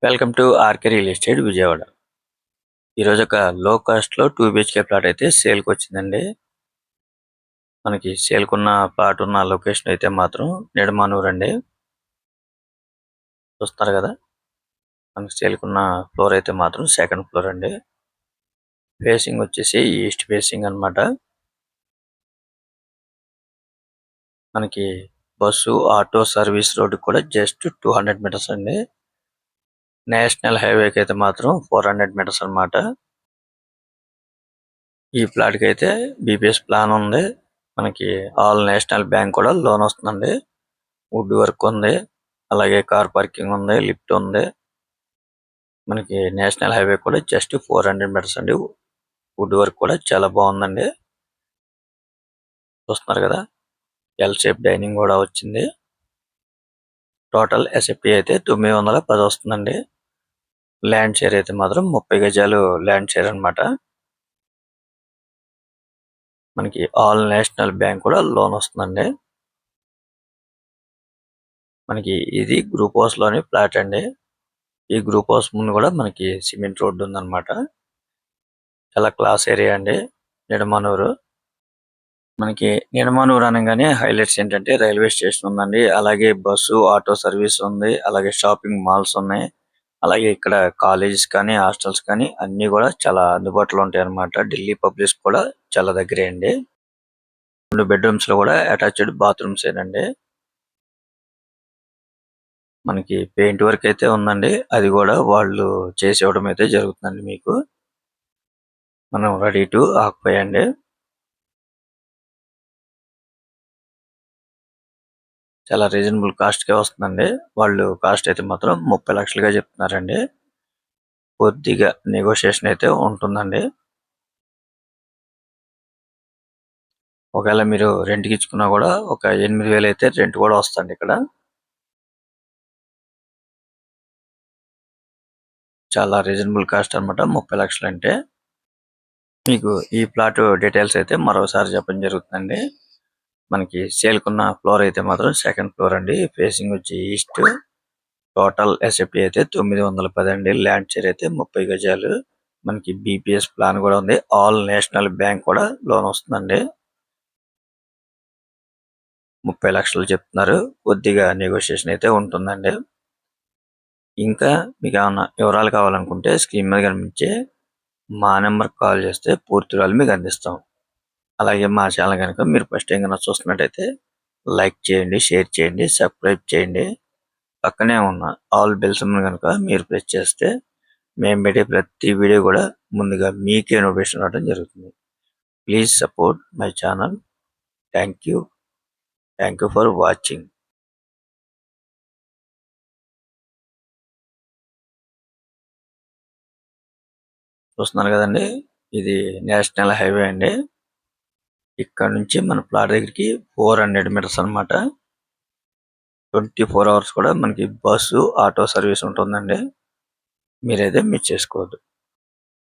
Welcome to RK real estate Vijayawada. ఈరోజు ఒక లో కాస్ట్ లో 2 బిహెచ్కే ప్లాట్ అయితే సేల్కి వచ్చిందండి. మనకి సేల్కున్న ప్లాట్ ఉన్న లొకేషన్ అయితే మాత్రం నిడమానూరు అండి. చూస్తారు కదా, మనకి సేల్కున్న ఫ్లోర్ అయితే మాత్రం సెకండ్ ఫ్లోర్ అండి. ఫేసింగ్ వచ్చేసి ఈస్ట్ ఫేసింగ్ అన్నమాట. మనకి బస్సు ఆటో సర్వీస్ రోడ్ కూడా జస్ట్ 200 మీటర్స్ అండి. నేషనల్ హైవేకి అయితే మాత్రం 400 మీటర్స్ అన్నమాట. ఈ ప్లాట్ కి అయితే బీపీఎస్ ప్లాన్ ఉంది. మనకి ఆల్ నేషనల్ బ్యాంక్ కూడా లోన్ వస్తుందండి. వుడ్ వర్క్ ఉంది, అలాగే కార్ పార్కింగ్ ఉంది, లిఫ్ట్ ఉంది. మనకి నేషనల్ హైవే కూడా జస్ట్ 400 మీటర్స్ అండి. వుడ్ వర్క్ కూడా చాలా బాగుందండి. చూస్తున్నారు కదా, ఎల్ షేప్ డైనింగ్ కూడా వచ్చింది. టోటల్ ఎస్ఎఫ్టీ అయితే 910 వస్తుందండి. ల్యాండ్ షేర్ అయితే మాత్రం 30 గజాలు ల్యాండ్ షేర్ అన్నమాట. మనకి ఆల్ నేషనల్ బ్యాంక్ కూడా లోన్ వస్తుందండి. మనకి ఇది గ్రూప్ హౌస్ లోని ఫ్లాట్ అండి. ఈ గ్రూప్ హౌస్ ముందు కూడా మనకి సిమెంట్ రోడ్డు ఉందన్నమాట. చాలా క్లాస్ ఏరియా అండి నిడమనూరు. మనకి నిడమనూరు అనగానే హైలైట్స్ ఏంటంటే రైల్వే స్టేషన్ ఉందండి, అలాగే బస్సు ఆటో సర్వీస్ ఉంది, అలాగే షాపింగ్ మాల్స్ ఉన్నాయి, అలాగే ఇక్కడ కాలేజెస్ కానీ హాస్టల్స్ కానీ అన్ని కూడా చాలా అందుబాటులో ఉంటాయి అన్నమాట. ఢిల్లీ పబ్లిక్ కూడా చాలా దగ్గరే అండి. 2 బెడ్రూమ్స్ లో కూడా అటాచ్డ్ బాత్రూమ్స్ ఏనండి. మనకి పెయింట్ వర్క్ అయితే ఉందండి, అది కూడా వాళ్ళు చేసి ఇవ్వడం అయితే జరుగుతుందండి. మీకు మనం రెడీ టు ఆక్యుపై అండి. చాలా రీజనబుల్ కాస్ట్ కే వస్తుందండి. వాళ్ళు కాస్ట్ అయితే మాత్రం 30 లక్షలుగా చెప్తున్నారండి. కొద్దిగా నెగోషియేషన్ అయితే ఉంటుందండి. ఒకవేళ మీరు రెంట్కి ఇచ్చుకున్నా కూడా ఒక 8,000 అయితే రెంట్ కూడా వస్తుంది ఇక్కడ. చాలా రీజనబుల్ కాస్ట్ అన్నమాట 30 లక్షలు అంటే. మీకు ఈ ప్లాట్ డీటెయిల్స్ అయితే మరోసారి చెప్పడం జరుగుతుందండి. మనకి సేల్కున్న ఫ్లోర్ అయితే మాత్రం సెకండ్ ఫ్లోర్ అండి. ఫేసింగ్ వచ్చి ఈస్ట్. టోటల్ ఎస్ఎఫ్టీ అయితే 910 అండి. ల్యాండ్ షేర్ అయితే 30 గజాలు. మనకి బీపీఎస్ ప్లాన్ కూడా ఉంది. ఆల్ నేషనల్ బ్యాంక్ కూడా లోన్ వస్తుందండి. 30 లక్షలు చెప్తున్నారు. కొద్దిగా నెగోషియేషన్ అయితే ఉంటుందండి. ఇంకా మీకు ఏమన్నా వివరాలు కావాలనుకుంటే స్క్రీన్ మీద కనిపించే మా నెంబర్ కాల్ చేస్తే పూర్తి వివరాలు మీకు అందిస్తాం. అలాగే మా ఛానల్ కనుక మీరు ఫస్ట్ టైం కనుక చూస్తున్నట్టయితే లైక్ చేయండి, షేర్ చేయండి, సబ్స్క్రైబ్ చేయండి. పక్కనే ఉన్న ఆల్ బెల్స్ కనుక మీరు ప్రెస్ చేస్తే మేము పెట్టే ప్రతి వీడియో కూడా ముందుగా మీకే నోటిఫికేషన్ రావడం జరుగుతుంది. Please support my channel. Thank you. Thank you for watching. చూస్తున్నారు కదండి, ఇది నేషనల్ హైవే అండి. ఇక్కడ నుంచి మన ప్లాట్ దగ్గరికి 400 మీటర్స్ అన్నమాట. 24 అవర్స్ కూడా మనకి బస్సు ఆటో సర్వీస్ ఉంటుందండి. మీరైతే మిస్ చేసుకోవద్దు.